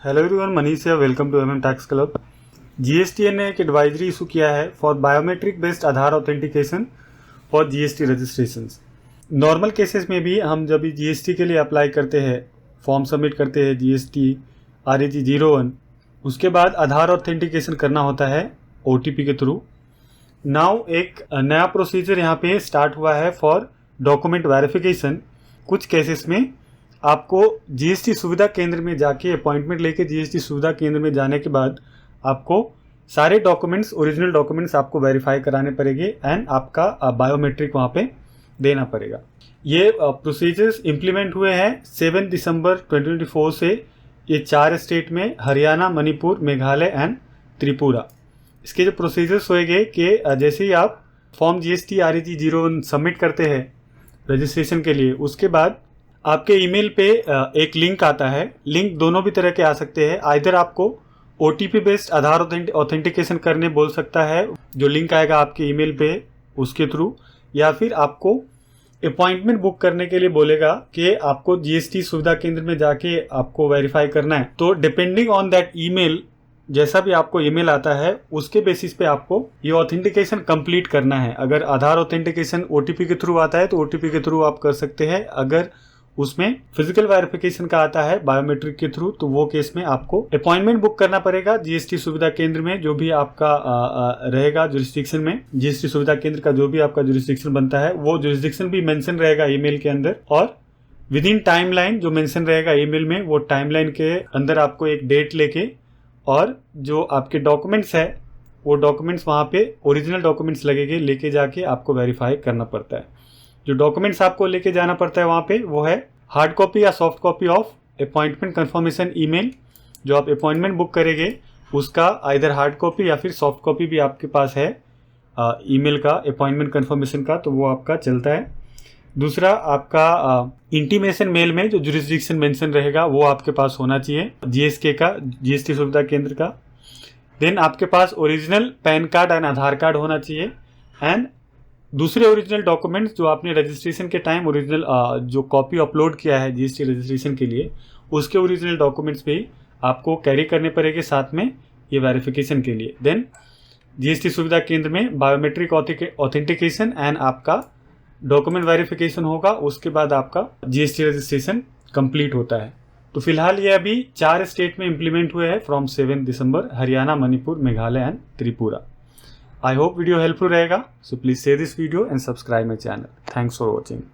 Hello everyone, Manish है। Welcome to tax club. GST ने एक एडवाइजरी इशू किया है for biometric based Aadhaar authentication for GST registrations. Normal cases में भी हम जब भी जीएसटी के लिए अप्लाई करते हैं, फॉर्म सबमिट करते हैं जीएसटी RAG 01, उसके बाद आधार ऑथेंटिकेशन करना होता है OTP के थ्रू। नाउ एक नया प्रोसीजर यहाँ पे स्टार्ट हुआ है फॉर डॉक्यूमेंट वेरिफिकेशन। कुछ केसेस में आपको जीएसटी सुविधा केंद्र में जाके अपॉइंटमेंट लेके जीएसटी सुविधा केंद्र में जाने के बाद आपको सारे डॉक्यूमेंट्स, ओरिजिनल डॉक्यूमेंट्स आपको वेरीफाई कराने पड़ेंगे एंड आपका बायोमेट्रिक वहाँ पे देना पड़ेगा। ये प्रोसीजर्स इम्प्लीमेंट हुए हैं 7 दिसंबर 2024 से। ये 4 स्टेट में, हरियाणा, मणिपुर, मेघालय एंड त्रिपुरा। इसके जो प्रोसीजर्स होएंगे कि जैसे ही आप फॉर्म GST RAG 01 सबमिट करते हैं रजिस्ट्रेशन के लिए, उसके बाद आपके ईमेल पे एक लिंक आता है। लिंक दोनों भी तरह के आ सकते हैं। आइदर आपको OTP बेस्ड आधार ऑथेंटिकेशन करने बोल सकता है, जो लिंक आएगा आपके ईमेल पे उसके थ्रू, या फिर आपको अपॉइंटमेंट बुक करने के लिए बोलेगा कि आपको GST सुविधा केंद्र में जाके आपको वेरीफाई करना है। तो डिपेंडिंग ऑन दैट ईमेल, जैसा भी आपको ईमेल आता है उसके बेसिस पे आपको ये ऑथेंटिकेशन कंप्लीट करना है। अगर आधार ऑथेंटिकेशन OTP के थ्रू आता है तो OTP के थ्रू आप कर सकते हैं। अगर उसमें फिजिकल वेरिफिकेशन का आता है बायोमेट्रिक के थ्रू, तो वो केस में आपको अपॉइंटमेंट बुक करना पड़ेगा GST सुविधा केंद्र में, जो भी आपका रहेगा जुरिस्डिक्शन में। GST सुविधा केंद्र का जो भी आपका जुरिस्डिक्शन बनता है वो जुरिस्डिक्शन भी मेंशन रहेगा ईमेल के अंदर, और विद इन टाइमलाइन जो मेंशन रहेगा ईमेल में, वो टाइमलाइन के अंदर आपको एक डेट लेके और जो आपके डॉक्यूमेंट्स है वो डॉक्यूमेंट्स वहाँ पे ओरिजिनल डॉक्यूमेंट्स लगेंगे, लेके जाके आपको वेरीफाई करना पड़ता है। जो डॉक्यूमेंट्स आपको लेके जाना पड़ता है वहाँ पे वो है हार्ड कॉपी या soft copy of appointment confirmation email. जो आप अपॉइंटमेंट बुक करेंगे उसका आइदर हार्ड कॉपी या फिर सॉफ्ट कॉपी भी आपके पास है ईमेल का, अपॉइंटमेंट कंफर्मेशन का, तो वो आपका चलता है। दूसरा, आपका इंटीमेशन मेल में जो जुरिस्डिक्शन मेंशन रहेगा वो आपके पास होना चाहिए, GSK का, GST सुविधा केंद्र का। देन आपके पास original PAN card and Aadhaar card होना चाहिए, एंड दूसरे ओरिजिनल डॉक्यूमेंट्स जो आपने रजिस्ट्रेशन के टाइम ओरिजिनल जो कॉपी अपलोड किया है GST रजिस्ट्रेशन के लिए, उसके ओरिजिनल डॉक्यूमेंट्स भी आपको कैरी करने पड़ेंगे साथ में ये वेरिफिकेशन के लिए। देन GST सुविधा केंद्र में बायोमेट्रिक ऑथेंटिकेशन एंड आपका डॉक्यूमेंट वेरिफिकेशन होगा। उसके बाद आपका GST रजिस्ट्रेशन कंप्लीट होता है। तो फिलहाल ये अभी 4 स्टेट में इम्प्लीमेंट हुए हैं from 7 December, Haryana, Manipur, Meghalaya and Tripura. I hope video helpful रहेगा, so please share this video and subscribe my channel. Thanks for watching.